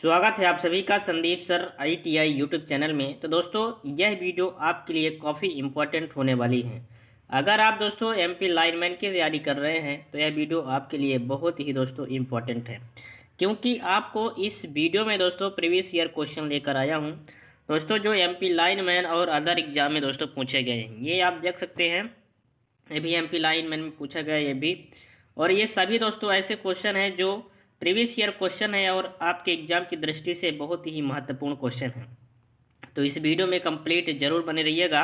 स्वागत है आप सभी का Sandeep sir ITI YouTube channel में। तो दोस्तों यह वीडियो आपके लिए काफ़ी इम्पोर्टेंट होने वाली है। अगर आप दोस्तों MP लाइनमैन की तैयारी कर रहे हैं तो यह वीडियो आपके लिए बहुत ही दोस्तों इम्पोर्टेंट है, क्योंकि आपको इस वीडियो में दोस्तों प्रीवियस ईयर क्वेश्चन लेकर आया हूँ दोस्तों, जो MP लाइनमैन और अदर एग्जाम में दोस्तों पूछे गए हैं। ये आप देख सकते हैं, ये भी MP लाइनमैन में पूछा गया ये भी, और ये सभी दोस्तों ऐसे क्वेश्चन हैं जो प्रीवियस ईयर क्वेश्चन है और आपके एग्जाम की दृष्टि से बहुत ही महत्वपूर्ण क्वेश्चन है। तो इस वीडियो में कंप्लीट जरूर बने रहिएगा।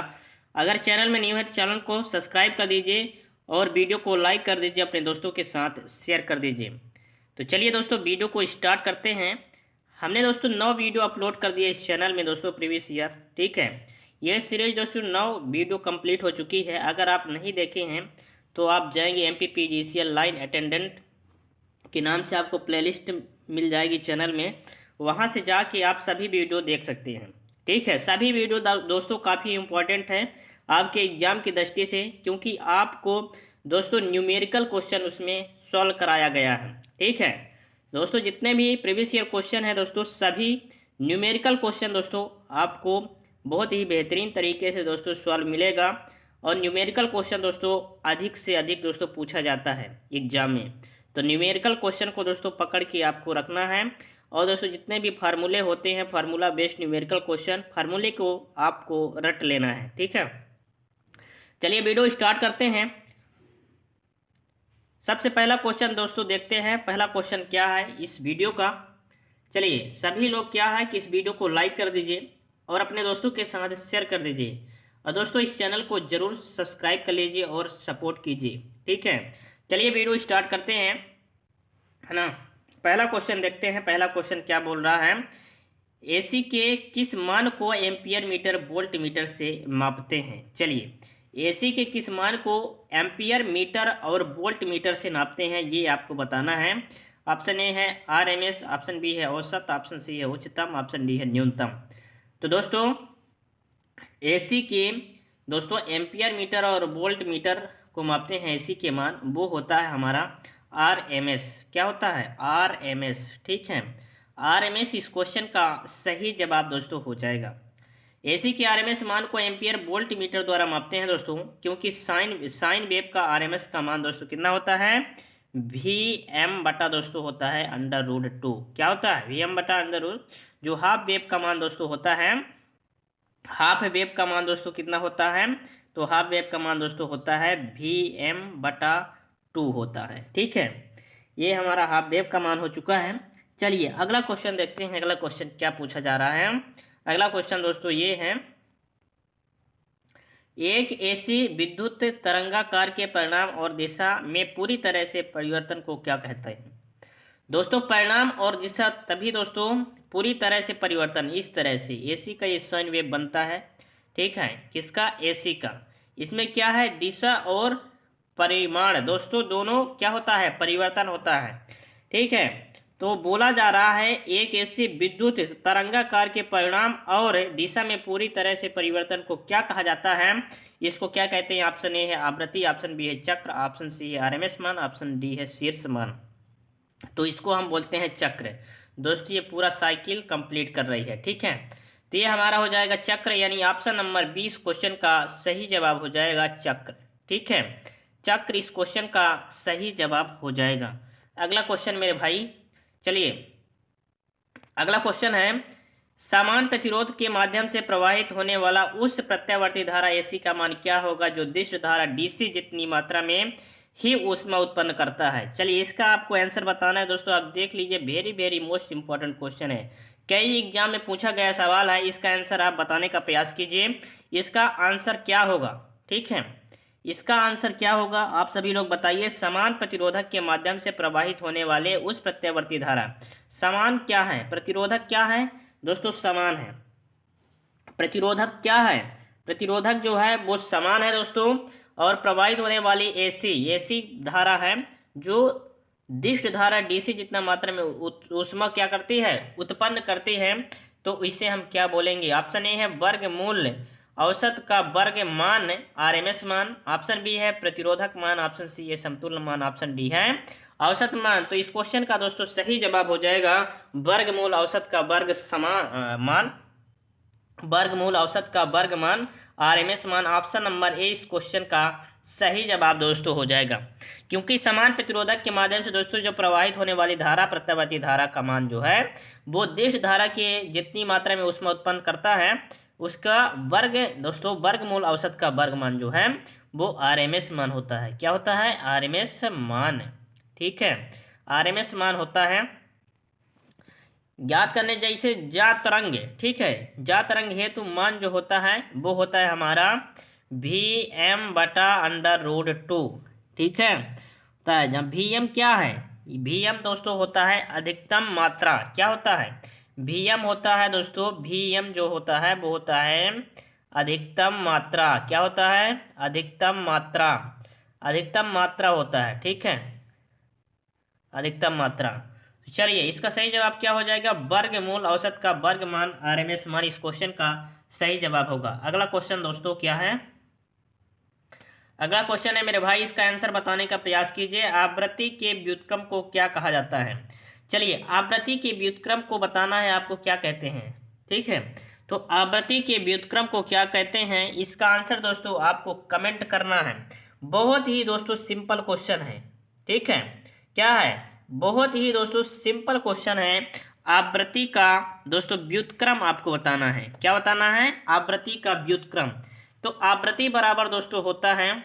अगर चैनल में न्यू है तो चैनल को सब्सक्राइब कर दीजिए और वीडियो को लाइक कर दीजिए, अपने दोस्तों के साथ शेयर कर दीजिए। तो चलिए दोस्तों वीडियो को स्टार्ट करते हैं। हमने दोस्तों 9 वीडियो अपलोड कर दिए इस चैनल में दोस्तों प्रीवियस ईयर, ठीक है। यह सीरीज दोस्तों 9 वीडियो कंप्लीट हो चुकी है। अगर आप नहीं देखे हैं तो आप जाएंगे MP PGCL लाइन अटेंडेंट के नाम से आपको प्लेलिस्ट मिल जाएगी चैनल में, वहां से जाके आप सभी वीडियो देख सकते हैं, ठीक है। सभी वीडियो दोस्तों काफ़ी इम्पोर्टेंट है आपके एग्जाम की दृष्टि से, क्योंकि आपको दोस्तों न्यूमेरिकल क्वेश्चन उसमें सॉल्व कराया गया है, ठीक है। दोस्तों जितने भी प्रीवियस ईयर क्वेश्चन है दोस्तों, सभी न्यूमेरिकल क्वेश्चन दोस्तों आपको बहुत ही बेहतरीन तरीके से दोस्तों सॉल्व मिलेगा। और न्यूमेरिकल क्वेश्चन दोस्तों अधिक से अधिक दोस्तों पूछा जाता है एग्जाम में, तो न्यूमेरिकल क्वेश्चन को दोस्तों पकड़ के आपको रखना है। और दोस्तों जितने भी फार्मूले होते हैं, फार्मूला बेस्ड न्यूमेरिकल क्वेश्चन, फार्मूले को आपको रट लेना है, ठीक है। चलिए वीडियो स्टार्ट करते हैं। सबसे पहला क्वेश्चन दोस्तों देखते हैं, पहला क्वेश्चन क्या है इस वीडियो का। चलिए सभी लोग क्या है कि इस वीडियो को लाइक कर दीजिए और अपने दोस्तों के साथ शेयर कर दीजिए, और दोस्तों इस चैनल को जरूर सब्सक्राइब कर लीजिए और सपोर्ट कीजिए, ठीक है। चलिए वीडियो स्टार्ट करते हैं, है ना। पहला क्वेश्चन देखते हैं। पहला क्वेश्चन क्या बोल रहा है, AC के किस मान को एम्पियर मीटर वोल्ट मीटर से मापते हैं। चलिए AC के किस मान को एम्पियर मीटर और वोल्ट मीटर से नापते हैं, ये आपको बताना है। ऑप्शन ए है RMS, ऑप्शन बी है औसत, ऑप्शन सी है उच्चतम, ऑप्शन डी है न्यूनतम। तो दोस्तों AC के दोस्तों एम्पियर मीटर और वोल्ट मीटर को मापते हैं AC के मान, वो होता है हमारा RMS। क्या होता है RMS, ठीक है। RMS इस क्वेश्चन का सही जवाब दोस्तों हो जाएगा। AC के RMS मान को एम्पियर वोल्ट मीटर द्वारा मापते हैं दोस्तों, क्योंकि साइन वेव का RMS का मान दोस्तों कितना होता है, VM बटा दोस्तों होता है √2। क्या होता है VM बटा √, जो हाफ वेव का मान दोस्तों होता है, हाफ वेव का मान दोस्तों कितना होता है, तो हाफ वेव का मान दोस्तों होता है VM बटा 2 होता है, ठीक है। ये हमारा हाफ वेव का मान हो चुका है। चलिए अगला क्वेश्चन देखते हैं। अगला क्वेश्चन क्या पूछा जा रहा है। अगला क्वेश्चन दोस्तों ये है, एक ऐसी विद्युत तरंगाकार के परिणाम और दिशा में पूरी तरह से परिवर्तन को क्या कहते हैं। दोस्तों परिणाम और दिशा तभी दोस्तों पूरी तरह से परिवर्तन, इस तरह से AC का ये साइन वेव बनता है, ठीक है। किसका, AC का। इसमें क्या है, दिशा और परिमाण दोस्तों दोनों क्या होता है, परिवर्तन होता है, ठीक है। तो बोला जा रहा है एक ऐसी विद्युत तरंगाकार के परिणाम और दिशा में पूरी तरह से परिवर्तन को क्या कहा जाता है। इसको क्या कहते हैं। ऑप्शन ए है आवृत्ति, ऑप्शन बी है चक्र, ऑप्शन सी है RMS मान, ऑप्शन डी है शीर्ष मान। तो इसको हम बोलते हैं चक्र। दोस्तों ये पूरा साइकिल कंप्लीट कर रही है, ठीक है। तो ये हमारा हो जाएगा चक्र, यानी ऑप्शन नंबर 20 क्वेश्चन का सही जवाब हो जाएगा चक्र, ठीक है। चक्र इस क्वेश्चन का सही जवाब हो जाएगा। अगला क्वेश्चन मेरे भाई, चलिए अगला क्वेश्चन है, समान प्रतिरोध के माध्यम से प्रवाहित होने वाला उस प्रत्यावर्ती धारा AC का मान क्या होगा जो दिष्ट धारा DC जितनी मात्रा में ही ऊष्मा उत्पन्न करता है। चलिए इसका आपको आंसर बताना है दोस्तों। आप देख लीजिए, very very most important question है, कई एग्जाम में पूछा गया सवाल है। इसका आंसर आप बताने का प्रयास कीजिए। इसका आंसर क्या होगा, ठीक है। इसका आंसर क्या होगा आप सभी लोग बताइए। समान प्रतिरोधक के माध्यम से प्रवाहित होने वाले उस प्रत्यावर्ती धारा, समान क्या है, प्रतिरोधक क्या है दोस्तों, समान है। प्रतिरोधक क्या है, प्रतिरोधक जो है वो समान है दोस्तों। और प्रवाहित होने वाली AC धारा है जो दिष्ट धारा DC जितना मात्रा में ऊष्मा क्या करती है, उत्पन्न करती है। तो इसे हम क्या बोलेंगे। ऑप्शन ए है वर्गमूल औसत का वर्ग मान RMS मान, ऑप्शन बी है प्रतिरोधक मान, ऑप्शन सी है समतुल्य मान, ऑप्शन डी है औसत मान, तो इस क्वेश्चन का दोस्तों सही जवाब हो जाएगा वर्गमूल औसत का मान, वर्गमूल औसत का वर्ग मान, आरएमएस मान। ऑप्शन नंबर ए इस क्वेश्चन का सही जवाब दोस्तों हो जाएगा, क्योंकि समान प्रतिरोधक के माध्यम से दोस्तों जो प्रवाहित होने वाली धारा, प्रत्यावर्ती धारा का मान जो है वो देश धारा के जितनी मात्रा में ऊष्मा उत्पन्न करता है उसका वर्ग दोस्तों, वर्गमूल औसत का वर्ग मान जो है वो आरएमएस मान होता है। क्या होता है? आरएमएस मान। ठीक है, आरएमएस मान होता है। ज्ञात करने जैसे जा तरंग, ठीक है, जा तरंग हेतु मान जो होता है वो होता है हमारा Vm/√2। ठीक है, होता है जब Vm क्या है, Vm दोस्तों होता है अधिकतम मात्रा। क्या होता है? Vm होता है दोस्तों, Vm जो होता है वो होता है अधिकतम मात्रा। क्या होता है? अधिकतम मात्रा, अधिकतम मात्रा होता है। ठीक है, अधिकतम मात्रा। चलिए इसका सही जवाब क्या हो जाएगा? वर्गमूल औसत का वर्ग मान, आरएमएस मान इस क्वेश्चन का सही जवाब होगा। अगला क्वेश्चन दोस्तों क्या है? अगला क्वेश्चन है मेरे भाई, इसका आंसर बताने का प्रयास कीजिए। आवृत्ति के व्युत्क्रम को क्या कहा जाता है? चलिए, आवृत्ति के व्युत्क्रम को बताना है आपको, क्या कहते हैं। ठीक है, तो आवृत्ति के व्युत्क्रम को क्या कहते हैं, इसका आंसर दोस्तों आपको कमेंट करना है। बहुत ही दोस्तों सिंपल क्वेश्चन है। ठीक है, क्या है? बहुत ही दोस्तों सिंपल क्वेश्चन है। आवृत्ति का दोस्तों व्युत्क्रम आपको बताना है। क्या बताना है? आवृत्ति का व्युत्क्रम। तो आवृत्ति बराबर दोस्तों होता है,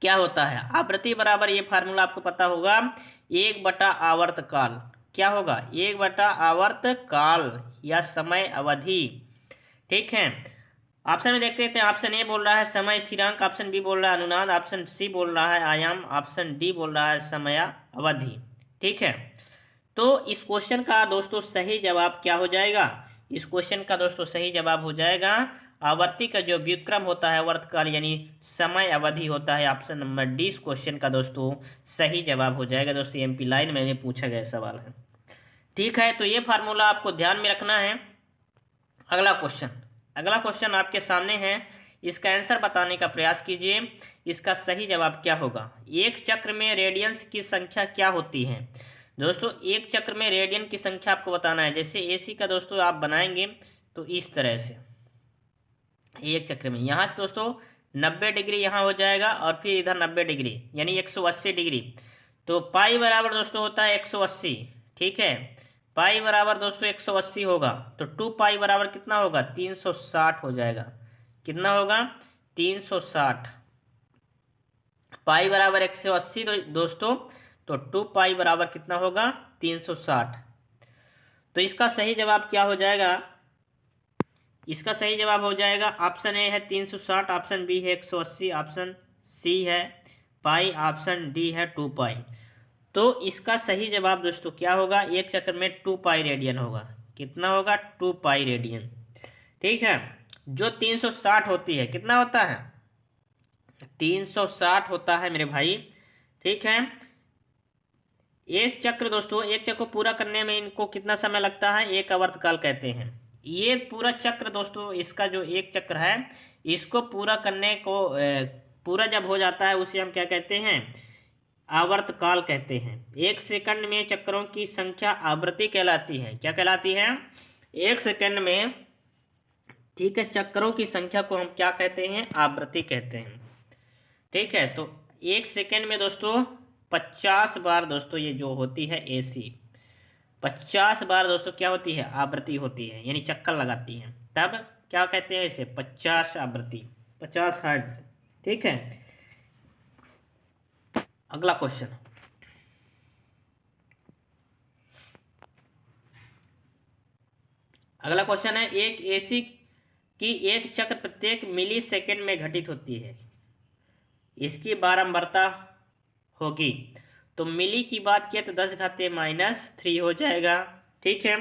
क्या होता है? आवृत्ति बराबर, ये फार्मूला आपको पता होगा, 1/आवर्तकाल। क्या होगा? 1/आवर्तकाल या समय अवधि। ठीक है, ऑप्शन में देखते हैं। ऑप्शन ए बोल रहा है समय स्थिरांक, ऑप्शन बी बोल रहा है अनुनाद, ऑप्शन सी बोल रहा है आयाम, ऑप्शन डी बोल रहा है समय अवधि। ठीक है, तो इस क्वेश्चन का दोस्तों सही जवाब क्या हो जाएगा? इस क्वेश्चन का दोस्तों सही जवाब हो जाएगा, आवर्ती का जो व्युत्क्रम होता है वर्तकाल यानी समय अवधि होता है। ऑप्शन नंबर डी इस क्वेश्चन का दोस्तों सही जवाब हो जाएगा। दोस्तों एमपी लाइन में पूछा गया सवाल है। ठीक है, तो ये फार्मूला आपको ध्यान में रखना है। अगला क्वेश्चन, अगला क्वेश्चन आपके सामने है, इसका आंसर बताने का प्रयास कीजिए। इसका सही जवाब क्या होगा? एक चक्र में रेडियंस की संख्या क्या होती है? दोस्तों एक चक्र में रेडियन की संख्या आपको बताना है। जैसे एसी का दोस्तों आप बनाएंगे तो इस तरह से, एक चक्र में यहाँ से दोस्तों 90 डिग्री यहाँ हो जाएगा और फिर इधर 90 डिग्री यानी 180 डिग्री। तो पाई बराबर दोस्तों होता है 180। ठीक है, पाई बराबर दोस्तों 180 होगा, तो 2 पाई बराबर कितना होगा? 360 हो जाएगा। कितना होगा? 360। पाई बराबर 180 दोस्तों, तो 2 पाई बराबर कितना होगा? 360। तो इसका सही जवाब क्या हो जाएगा? इसका सही जवाब हो जाएगा, ऑप्शन ए है 360, ऑप्शन बी है 180, ऑप्शन सी है पाई, ऑप्शन डी है 2 पाई। तो इसका सही जवाब दोस्तों क्या होगा? एक चक्र में 2 पाई रेडियन होगा। कितना होगा? 2 पाई रेडियन। ठीक है, जो 360 होती है, कितना होता है? 360 होता है मेरे भाई। ठीक है, एक चक्र दोस्तों, एक चक्र को पूरा करने में इनको कितना समय लगता है? एक आवर्तकाल कहते हैं। ये पूरा चक्र दोस्तों, इसका जो एक चक्र है इसको पूरा करने को पूरा जब हो जाता है उसे हम क्या कहते हैं? आवर्तकाल कहते हैं। एक सेकंड में चक्रों की संख्या आवृत्ति कहलाती है। क्या कहलाती है? एक सेकंड में, ठीक है, चक्रों की संख्या को हम क्या कहते हैं? आवृत्ति कहते हैं। ठीक है, तो एक सेकंड में दोस्तों 50 बार दोस्तों ये जो होती है एसी, 50 बार दोस्तों क्या होती है? आवृत्ति होती है, यानी चक्कर लगाती है। तब क्या कहते हैं इसे? 50 आवृत्ति, 50 हर्ट्ज। ठीक है, अगला क्वेश्चन, अगला क्वेश्चन है, एक एसी की एक चक्र प्रत्येक मिली सेकेंड में घटित होती है, इसकी बारंबारता होगी। तो मिली की बात किया तो 10⁻³ हो जाएगा। ठीक है,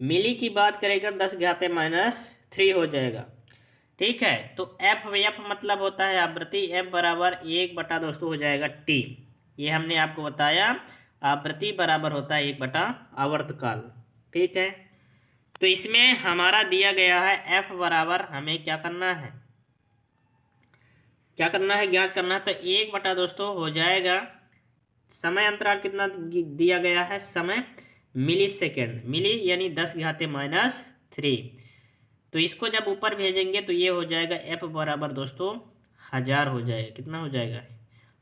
मिली की बात करेगा 10⁻³ हो जाएगा। ठीक है, तो एफ मतलब होता है आवृत्ति, एफ बराबर 1 दोस्तों हो जाएगा टी। ये हमने आपको बताया, आवृत्ति बराबर होता है 1/आवर्तकाल। ठीक है, तो इसमें हमारा दिया गया है एफ बराबर, हमें क्या करना है? क्या करना है? ज्ञात करना है। तो 1 दोस्तों हो जाएगा समय अंतराल कितना दिया गया है? समय मिली सेकेंड, मिली यानी 10⁻³ तो इसको जब ऊपर भेजेंगे तो ये हो जाएगा एफ बराबर दोस्तों 1000 हो जाएगा। कितना हो जाएगा?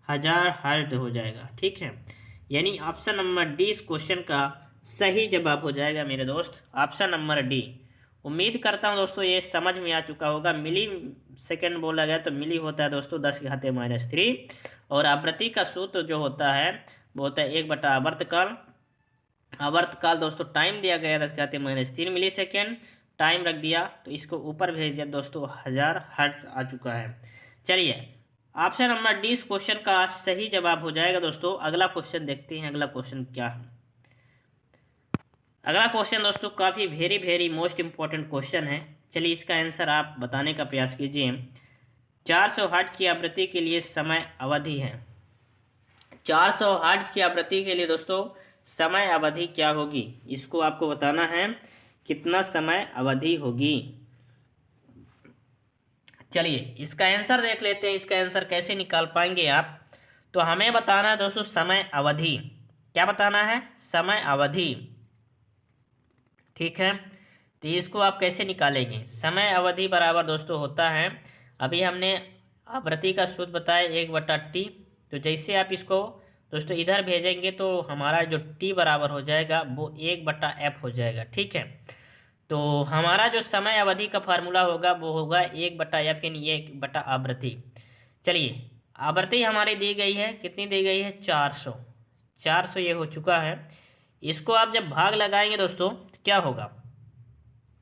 1000 हर्ट्ज हो जाएगा। ठीक है, यानी ऑप्शन नंबर डी इस क्वेश्चन का सही जवाब हो जाएगा मेरे दोस्त, ऑप्शन नंबर डी। उम्मीद करता हूँ दोस्तों ये समझ में आ चुका होगा। मिली सेकेंड बोला गया तो मिली होता है दोस्तों 10⁻³ और आवृत्ति का सूत्र जो होता है वो होता है 1/आवर्तकाल। आवर्तकाल दोस्तों टाइम दिया गया 10⁻³ मिली सेकेंड, टाइम रख दिया तो इसको ऊपर भेज दिया दोस्तों 1000 हर्ट्ज आ चुका है। चलिए ऑप्शन नंबर डी इस क्वेश्चन का सही जवाब हो जाएगा दोस्तों। अगला क्वेश्चन देखते हैं, अगला क्वेश्चन क्या है। अगला क्वेश्चन दोस्तों काफ़ी वेरी मोस्ट इम्पोर्टेंट क्वेश्चन है। चलिए इसका आंसर आप बताने का प्रयास कीजिए। 400 हर्ट्ज की आवृत्ति के लिए समय अवधि है। 400 हर्ट्ज की आवृत्ति के लिए दोस्तों समय अवधि क्या होगी, इसको आपको बताना है कितना समय अवधि होगी। चलिए इसका आंसर देख लेते हैं। इसका आंसर कैसे निकाल पाएंगे आप? तो हमें बताना है दोस्तों समय अवधि। क्या बताना है? समय अवधि। ठीक है, तो इसको आप कैसे निकालेंगे? समय अवधि बराबर दोस्तों होता है, अभी हमने आवृत्ति का सूत्र बताया 1/T। तो जैसे आप इसको दोस्तों इधर भेजेंगे तो हमारा जो T बराबर हो जाएगा वो 1/F हो जाएगा। ठीक है, तो हमारा जो समय अवधि का फार्मूला होगा वो होगा 1/F यानी 1/आवृत्ति। चलिए आवृत्ति हमारी दी गई है, कितनी दी गई है? 400 ये हो चुका है। इसको आप जब भाग लगाएंगे दोस्तों तो क्या होगा?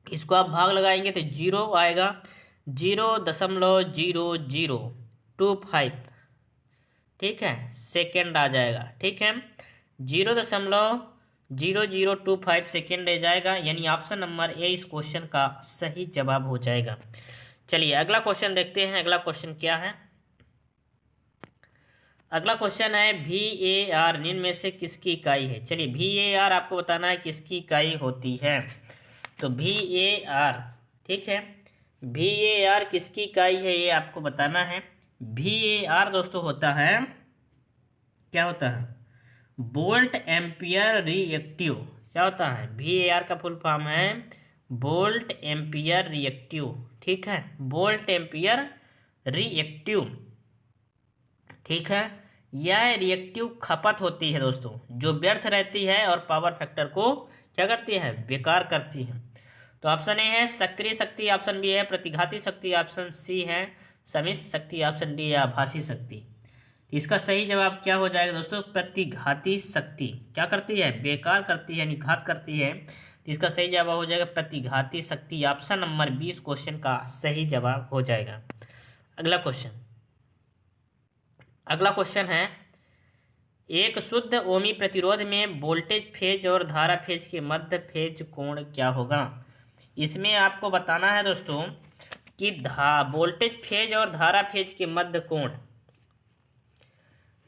इसको आप भाग लगाएंगे तो 0 आएगा, 0.0025। ठीक है, सेकेंड आ जाएगा। ठीक है, 0.0025 सेकेंड रह जाएगा, यानी ऑप्शन नंबर ए इस क्वेश्चन का सही जवाब हो जाएगा। चलिए अगला क्वेश्चन देखते हैं। अगला क्वेश्चन क्या है? अगला क्वेश्चन है VAR निम्न में से किसकी इकाई है? चलिए VAR आपको बताना है किसकी इकाई होती है। तो VAR, ठीक है, VAR किसकी इकाई है ये आपको बताना है। VAR दोस्तों होता है, क्या होता है? Volt ampere reactive. क्या होता है? VAR का फुल फॉर्म है वोल्ट एम्पियर रिएक्टिव। ठीक है, वोल्ट एम्पियर रिएक्टिव। ठीक है, यह रिएक्टिव खपत होती है दोस्तों जो व्यर्थ रहती है और पावर फैक्टर को क्या करती है? बेकार करती है। तो ऑप्शन ए है सक्रिय शक्ति, ऑप्शन बी है प्रतिघाती शक्ति, ऑप्शन सी है सम्मिश्र शक्ति, ऑप्शन डी है आभासी शक्ति। तो इसका सही जवाब क्या हो जाएगा दोस्तों? प्रतिघाती शक्ति। क्या करती है? बेकार करती है यानी घात करती है। तो इसका सही जवाब हो जाएगा प्रतिघाती शक्ति। ऑप्शन नंबर 20 क्वेश्चन का सही जवाब हो जाएगा। अगला क्वेश्चन, अगला क्वेश्चन है एक शुद्ध ओमी प्रतिरोध में वोल्टेज फेज और धारा फेज के मध्य फेज कोण क्या होगा? इसमें आपको बताना है दोस्तों कि वोल्टेज फेज और धारा फेज के मध्य कोण,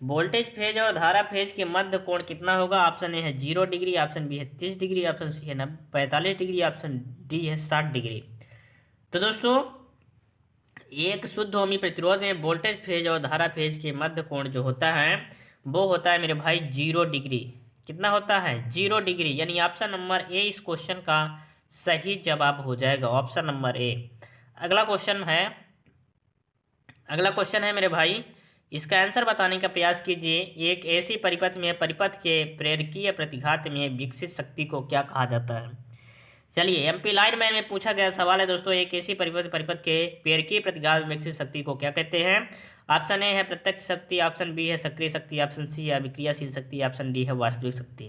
वोल्टेज फेज और धारा फेज के मध्य कोण कितना होगा? ऑप्शन ए है 0 डिग्री, ऑप्शन बी है 30 डिग्री, ऑप्शन सी है 45 डिग्री, ऑप्शन डी है 60 डिग्री। तो दोस्तों एक शुद्ध ओमी प्रतिरोध में वोल्टेज फेज और धारा फेज के मध्य कोण जो होता है वो होता है मेरे भाई 0 डिग्री। कितना होता है? 0 डिग्री, यानी ऑप्शन नंबर ए इस क्वेश्चन का सही जवाब हो जाएगा, ऑप्शन नंबर ए। अगला क्वेश्चन है, अगला क्वेश्चन है मेरे भाई, इसका आंसर बताने का प्रयास कीजिए। एक ऐसी परिपथ में परिपथ के प्रेरकीय प्रतिघात में विकसित शक्ति को क्या कहा जाता है? चलिए एमपी लाइनमैन में पूछा गया सवाल है दोस्तों, एक ऐसी परिपथ के प्रेरकीय प्रतिघात में विकसित शक्ति को क्या कहते हैं? ऑप्शन ए है प्रत्यक्ष शक्ति, ऑप्शन बी है सक्रिय शक्ति, ऑप्शन सी है अभिक्रियाशील शक्ति, ऑप्शन डी है वास्तविक शक्ति।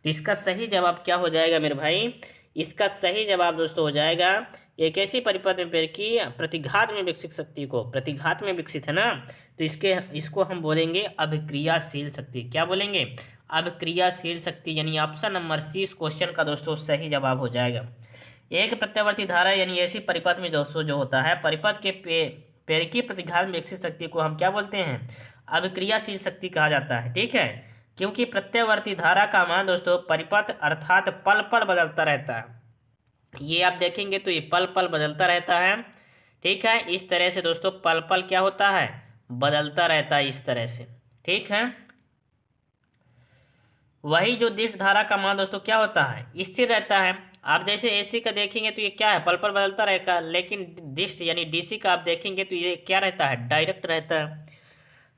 तो इसका सही जवाब क्या हो जाएगा मेरे भाई? इसका सही जवाब दोस्तों हो जाएगा एक ऐसी परिपथ में प्रेरकीय प्रतिघात में विकसित शक्ति को, प्रतिघात में विकसित है ना, तो इसको हम बोलेंगे अभिक्रियाशील शक्ति। क्या बोलेंगे? अभिक्रियाशील शक्ति, यानी ऑप्शन नंबर सी इस क्वेश्चन का दोस्तों सही जवाब हो जाएगा। एक प्रत्यावर्ती धारा यानी ऐसी परिपथ में दोस्तों जो होता है परिपथ के प्रेरकीय प्रतिघात में विकसित शक्ति को हम क्या बोलते हैं? अभिक्रियाशील शक्ति कहा जाता है। ठीक है, क्योंकि प्रत्यावर्ती धारा का मान दोस्तों परिपथ अर्थात पल पल बदलता रहता है। ये आप देखेंगे तो ये पल पल बदलता रहता है। ठीक है, इस तरह से दोस्तों पल पल क्या होता है? बदलता रहता है इस तरह से। ठीक है, वही जो दिष्ट धारा का मान दोस्तों क्या होता है, स्थिर रहता है। आप जैसे एसी का देखेंगे तो ये क्या है, पल पल बदलता रहेगा, लेकिन दिष्ट यानी डीसी का आप देखेंगे तो ये क्या रहता है, डायरेक्ट रहता है।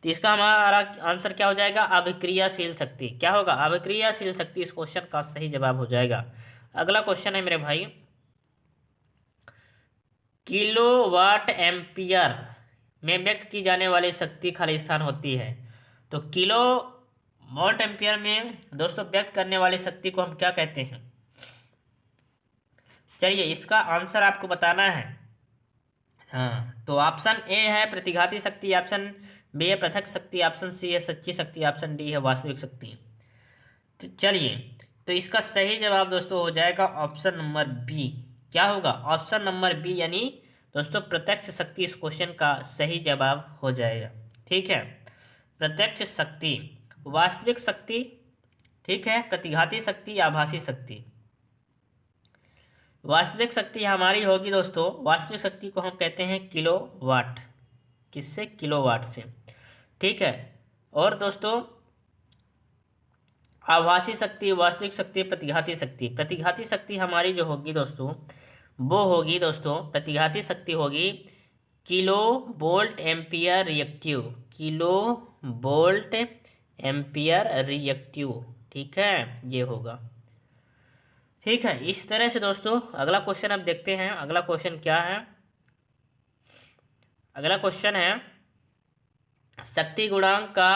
तो इसका हमारा आंसर क्या हो जाएगा, अभिक्रियाशील शक्ति। क्या होगा, अभिक्रियाशील शक्ति इस क्वेश्चन का सही जवाब हो जाएगा। अगला क्वेश्चन है मेरे भाई, किलोवाट एम्पियर में व्यक्त की जाने वाली शक्ति खाली स्थान होती है। तो किलो वोल्ट एम्पियर में दोस्तों व्यक्त करने वाली शक्ति को हम क्या कहते हैं। चलिए इसका आंसर आपको बताना है। हाँ, तो ऑप्शन ए है प्रतिघाती शक्ति, ऑप्शन बी है पृथक शक्ति, ऑप्शन सी है सच्ची शक्ति, ऑप्शन डी है वास्तविक शक्ति। तो चलिए, तो इसका सही जवाब दोस्तों हो जाएगा ऑप्शन नंबर बी। क्या होगा, ऑप्शन नंबर बी, यानी दोस्तों प्रत्यक्ष शक्ति इस क्वेश्चन का सही जवाब हो जाएगा। ठीक है, प्रत्यक्ष शक्ति, वास्तविक शक्ति, ठीक है, प्रतिघाती शक्ति, आभासी शक्ति। वास्तविक शक्ति हमारी होगी दोस्तों, वास्तविक शक्ति को हम कहते हैं किलोवाट। किससे, किलोवाट से। ठीक है, और दोस्तों आभासी शक्ति, वास्तविक शक्ति, प्रतिघाती शक्ति। प्रतिघाती शक्ति हमारी जो होगी दोस्तों, वो होगी दोस्तों, प्रतिघाती शक्ति होगी kilo volt ampere reactive, kilo volt ampere reactive. ठीक है, ये होगा। ठीक है, इस तरह से दोस्तों अगला क्वेश्चन अब देखते हैं। अगला क्वेश्चन क्या है, अगला क्वेश्चन है शक्ति गुणांक का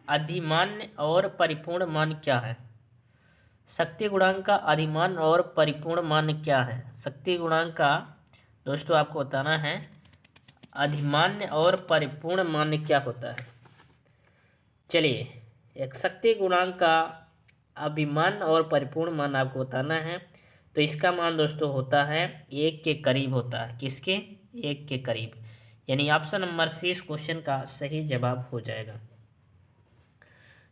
अधिमान्य और परिपूर्ण मान क्या है। शक्ति गुणांक का अधिमान्य और परिपूर्ण मान क्या है। शक्ति गुणांक का दोस्तों आपको बताना है अधिमान्य और परिपूर्ण मान क्या होता है। चलिए, एक शक्ति गुणांक का अभिमान और परिपूर्ण मान आपको बताना है। तो इसका मान दोस्तों होता है 1 के करीब होता है। किसके, 1 के करीब, यानी ऑप्शन नंबर सी इस क्वेश्चन का सही जवाब हो जाएगा।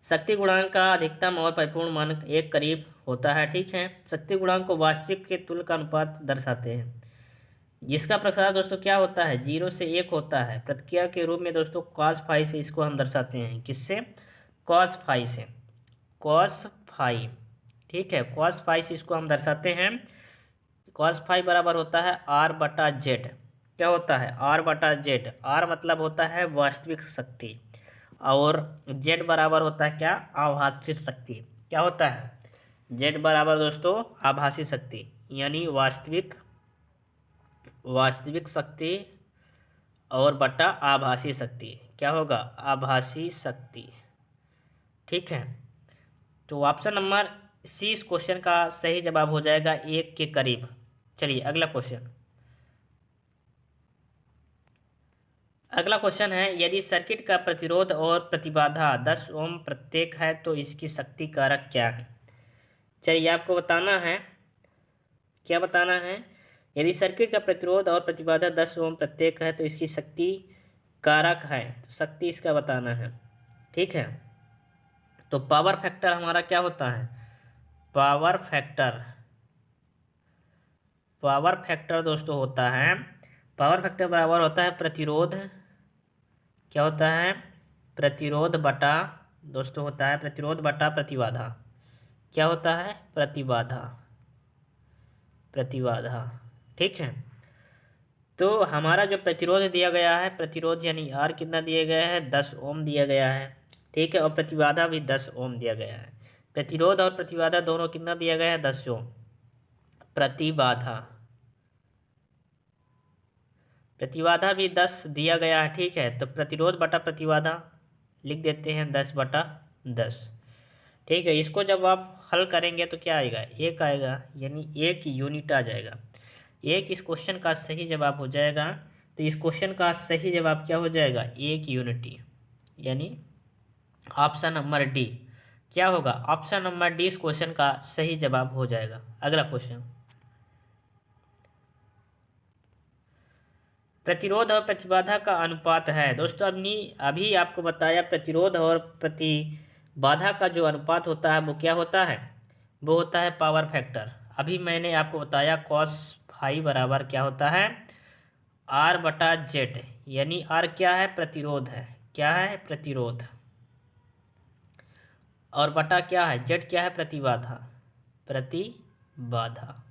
शक्ति गुणांक का अधिकतम और परिपूर्ण मान 1 करीब होता है। ठीक है, शक्ति गुणांक को वास्तविक के तुल्य का अनुपात दर्शाते हैं, जिसका प्रसार दोस्तों क्या होता है, 0 से 1 होता है। प्रतिक्रिया के रूप में दोस्तों cos फाई से इसको हम दर्शाते हैं। किससे, cos फाई से, cos फाई। ठीक है, cos फाई से इसको हम दर्शाते हैं। cos फाई बराबर होता है R/Z। क्या होता है, R/Z। R मतलब होता है वास्तविक शक्ति, और Z बराबर होता है क्या, आभासी शक्ति। क्या होता है, Z बराबर दोस्तों आभासी शक्ति, यानी वास्तविक शक्ति और बटा आभासी शक्ति। क्या होगा, आभासी शक्ति। ठीक है, तो ऑप्शन नंबर सी इस क्वेश्चन का सही जवाब हो जाएगा, 1 के करीब। चलिए अगला क्वेश्चन, अगला क्वेश्चन है यदि सर्किट का प्रतिरोध और प्रतिबाधा 10 ओम प्रत्येक है तो इसकी शक्ति कारक क्या है। चलिए आपको बताना है, क्या बताना है, यदि सर्किट का प्रतिरोध और प्रतिबाधा 10 ओम प्रत्येक है तो इसकी शक्ति कारक है। तो शक्ति इसका बताना है। ठीक है, तो पावर फैक्टर हमारा क्या होता है, पावर फैक्टर दोस्तों होता है, पावर फैक्टर बराबर होता है प्रतिरोध। क्या होता है, प्रतिरोध बटा दोस्तों होता है प्रतिरोध बटा प्रतिबाधा। क्या होता है, प्रतिबाधा। ठीक है, तो हमारा जो प्रतिरोध दिया गया है, प्रतिरोध यानी R कितना दिया गया है, 10 ओम दिया गया है। ठीक है, और प्रतिबाधा भी 10 ओम दिया गया है। प्रतिरोध और प्रतिबाधा दोनों कितना दिया गया है, 10 ओम। प्रतिबाधा भी 10 दिया गया है। ठीक है, तो प्रतिरोध बटा प्रतिबाधा लिख देते हैं 10/10। ठीक है, इसको जब आप हल करेंगे तो क्या आएगा, 1 आएगा, यानी 1 यूनिट आ जाएगा। 1 इस क्वेश्चन का सही जवाब हो जाएगा। तो इस क्वेश्चन का सही जवाब क्या हो जाएगा, 1 यूनिटी, यानी ऑप्शन नंबर डी। क्या होगा, ऑप्शन नंबर डी इस क्वेश्चन का सही जवाब हो जाएगा। अगला क्वेश्चन, प्रतिरोध और प्रतिबाधा का अनुपात है। दोस्तों अभी आपको बताया प्रतिरोध और प्रतिबाधा का जो अनुपात होता है वो क्या होता है, वो होता है पावर फैक्टर। अभी मैंने आपको बताया cos फाई बराबर क्या होता है, R/Z, यानी R क्या है, प्रतिरोध है। क्या है, प्रतिरोध। और बटा क्या है, जेड क्या है, प्रतिबाधा, प्रतिबाधा,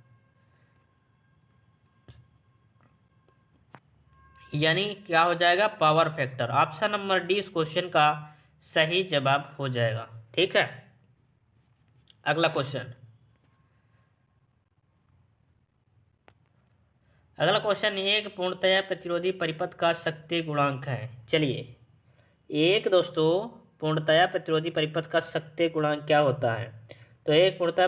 यानी क्या हो जाएगा, power factor. Option number D इस क्वेश्चन का सही जवाब हो जाएगा। ठीक है, अगला क्वेश्चन। अगला क्वेश्चन, एक पूर्णतया प्रतिरोधी परिपथ का शक्ति गुणांक है। चलिए, एक दोस्तों पूर्णतया प्रतिरोधी परिपथ का शक्ति गुणांक क्या होता है? तो एक पूर्णतः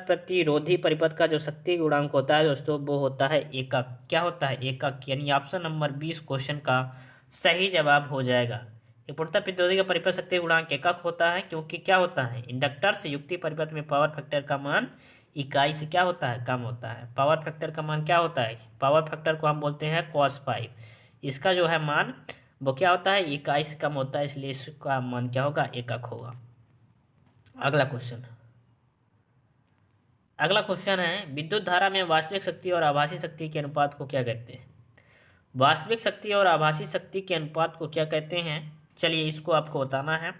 प्रतिरोधी परिपथ का जो शक्ति गुणांक होता है दोस्तों, वो होता है एकक। क्या होता है, एकक। यानी ऑप्शन नंबर 20 क्वेश्चन का सही जवाब हो जाएगा। एक पूर्णतः प्रतिरोधी का परिपथ शक्ति गुणांक एकक होता है, क्योंकि क्या होता है, इंडक्टर से युक्ति परिपथ में पावर फैक्टर का मान इकाई से क्या होता है, कम होता है। पावर फैक्टर का मान क्या होता है, पावर फैक्टर को हम बोलते हैं cos 5। इसका जो है मान वो क्या होता है, इकाई से कम होता है, इसलिए इसका मान क्या होगा, एकक होगा। अगला क्वेश्चन। अगला क्वेश्चन है, विद्युत धारा में वास्तविक शक्ति और आभासी शक्ति के अनुपात को क्या कहते हैं? वास्तविक शक्ति और आभासी शक्ति के अनुपात को क्या कहते हैं? चलिए, इसको आपको बताना है।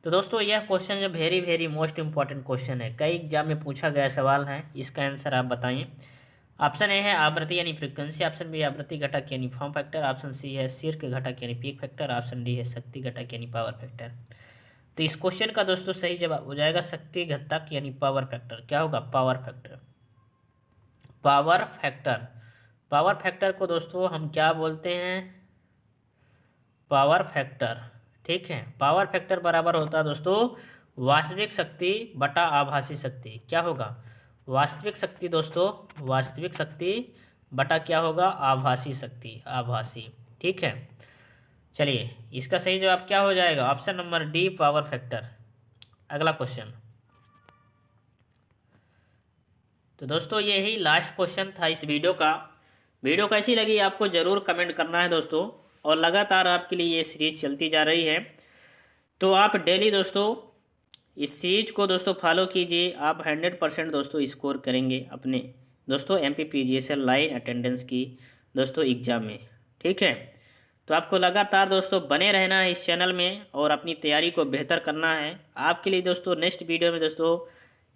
तो दोस्तों, यह क्वेश्चन जो very very most important question है, कई एग्जाम में पूछा गया सवाल है। इसका आंसर आप बताइए। ऑप्शन ए है आवृत्ति यानी फ्रीक्वेंसी, ऑप्शन बी आवृत्ति घटक यानी फॉर्म फैक्टर, ऑप्शन सी है शीर्ष घटक यानी पीक फैक्टर, ऑप्शन डी है शक्ति घटक यानी पावर फैक्टर। तो इस क्वेश्चन का दोस्तों सही जवाब हो जाएगा शक्ति घटक यानी पावर फैक्टर। क्या होगा, power factor. Power factor, power factor को दोस्तों हम क्या बोलते हैं, पावर फैक्टर। ठीक है, पावर फैक्टर बराबर होता है दोस्तों वास्तविक शक्ति बटा आभासी शक्ति। क्या होगा, वास्तविक शक्ति दोस्तों, वास्तविक शक्ति बटा क्या होगा, आभासी शक्ति, आभासी। ठीक है, चलिए, इसका सही जवाब क्या हो जाएगा, option number D, power factor. अगला क्वेश्चन। तो दोस्तों, यही लास्ट क्वेश्चन था इस वीडियो का। वीडियो कैसी लगी आपको जरूर कमेंट करना है दोस्तों, और लगातार आपके लिए ये सीरीज चलती जा रही है। तो आप डेली दोस्तों इस सीरीज को दोस्तों फॉलो कीजिए। आप 100% दोस्तों स्कोर करेंगे अपने दोस्तों MPPGSL लाइन अटेंडेंस की दोस्तों एग्जाम में। ठीक है, तो आपको लगातार दोस्तों बने रहना है इस चैनल में और अपनी तैयारी को बेहतर करना है। आपके लिए दोस्तों नेक्स्ट वीडियो में दोस्तों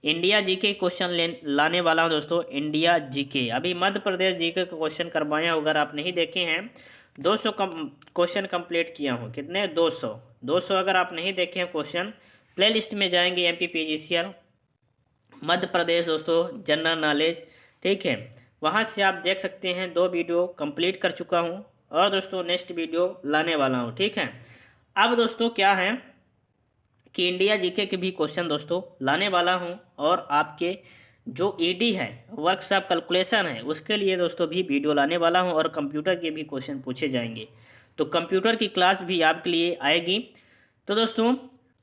इंडिया जीके क्वेश्चन लाने वाला हूँ दोस्तों, इंडिया जीके। अभी मध्य प्रदेश जीके का क्वेश्चन करवाया, अगर आप नहीं देखे हैं 200 क्वेश्चन कंप्लीट किया हूँ। कितने, 200 अगर आप नहीं देखे हैं क्वेश्चन, प्लेलिस्ट में जाएंगे MPPGSL मध्य प्रदेश दोस्तों जनरल नॉलेज। ठीक है, वहाँ से आप देख सकते हैं। 2 वीडियो कंप्लीट कर चुका हूँ और दोस्तों नेक्स्ट वीडियो लाने वाला हूँ। ठीक है, अब दोस्तों क्या है कि इंडिया जीके के भी क्वेश्चन दोस्तों लाने वाला हूँ, और आपके जो ED है वर्कशॉप कैलकुलेशन है उसके लिए दोस्तों भी वीडियो लाने वाला हूं, और कंप्यूटर के भी क्वेश्चन पूछे जाएंगे। तो कंप्यूटर की क्लास भी आपके लिए आएगी। तो दोस्तों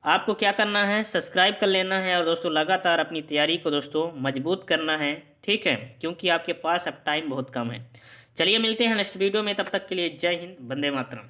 आपको क्या करना है, सब्सक्राइब कर लेना है, और दोस्तों लगातार अपनी तैयारी को दोस्तों मजबूत करना है। ठीक है, क्योंकि आपके पास अब टाइम बहुत कम है। चलिए, मिलते हैं नेक्स्ट वीडियो में, तब तक के लिए जय हिंद, वंदे मातरम।